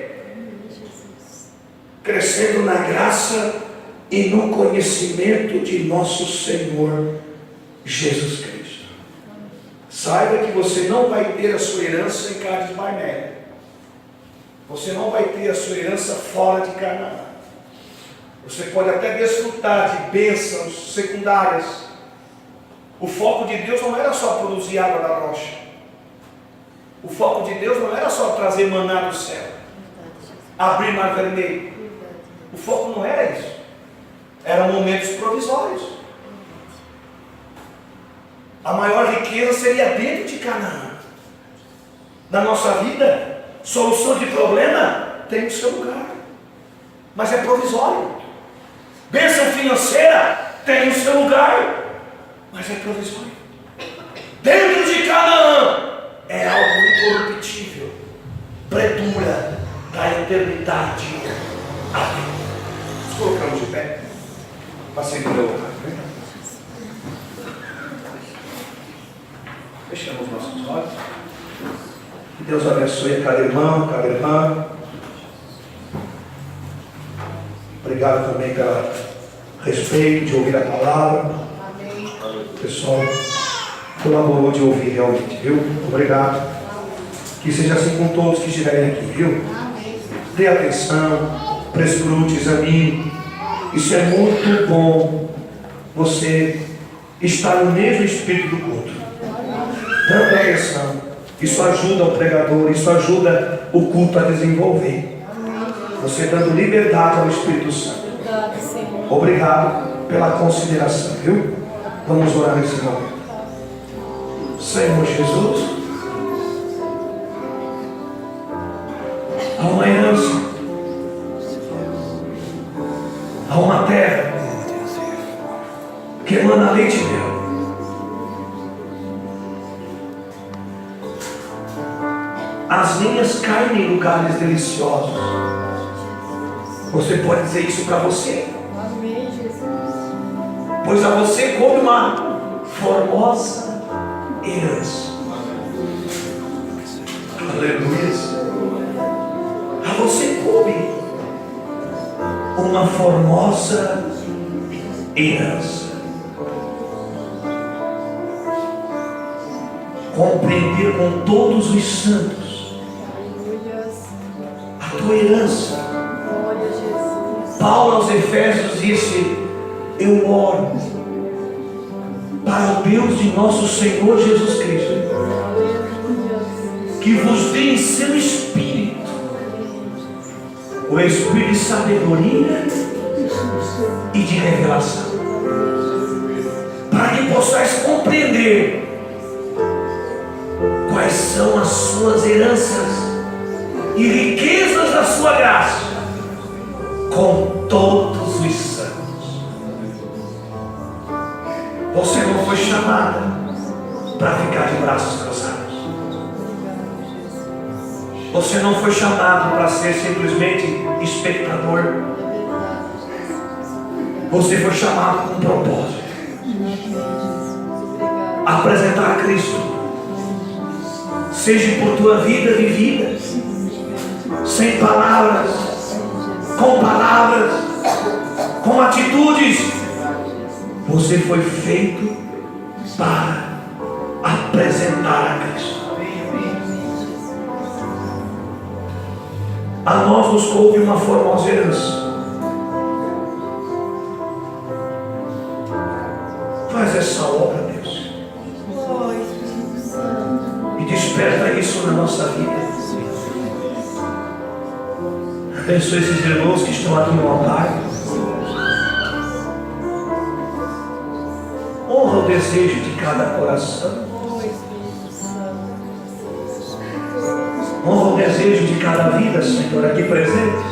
crescendo na graça e no conhecimento de nosso Senhor Jesus Cristo. Saiba que você não vai ter a sua herança em Cades Barnea. Você não vai ter a sua herança fora de Canaã. Você pode até desfrutar de bênçãos secundárias. O foco de Deus não era só produzir água da rocha. O foco de Deus não era só trazer maná do céu, abrir mar vermelho. O foco não era isso. Eram momentos provisórios. A maior riqueza seria dentro de Canaã. Na nossa vida, solução de problema tem o seu lugar, mas é provisório. Bênção financeira tem o seu lugar, mas é provisório. Dentro de Canaã é algo incorruptível, predura da eternidade. Amém. Nos colocamos de pé para seguir o lugar. Fechamos nossos olhos. Que Deus abençoe a cada irmão, cada irmã. Obrigado também pelo respeito de ouvir a palavra. Amém. O pessoal colaborou de ouvir realmente, viu? Obrigado. Que seja assim com todos que estiverem aqui, viu? Dê atenção, prescrute, examine. Isso é muito bom. Você estar no mesmo espírito do culto. Dando atenção, isso ajuda o pregador, isso ajuda o culto a desenvolver. Você dando liberdade ao Espírito Santo. Verdade, Senhor. Obrigado pela consideração, viu? Vamos orar nesse momento. Senhor Jesus, há uma herança, há uma terra que emana leite e mel. As linhas caem em lugares deliciosos. Você pode dizer isso para você, Amém, Jesus. pois a você coube uma formosa herança. Aleluia. A você coube uma formosa herança. Compreender com todos os santos Aleluias. a tua herança. Glória a Jesus. Paulo aos Efésios disse: eu oro para o Deus de nosso Senhor Jesus Cristo, Aleluias. que vos dê em seu Espírito o espírito de sabedoria e de revelação, para que possais compreender quais são as suas heranças e riquezas da sua graça com todos os santos. Você não foi chamada para ficar de braços cruzados. Você não foi chamado para ser simplesmente espectador. Você foi chamado com um propósito: apresentar a Cristo, seja por tua vida vivida, sem palavras, com atitudes. Você foi feito para apresentar a Cristo. A nós nos coube uma formosa herança. Faz essa obra, Deus, e desperta isso na nossa vida. Abençoe esses irmãos que estão aqui no altar. Honra o desejo de cada coração. Honra o desejo de cada vida, Senhor, aqui presente.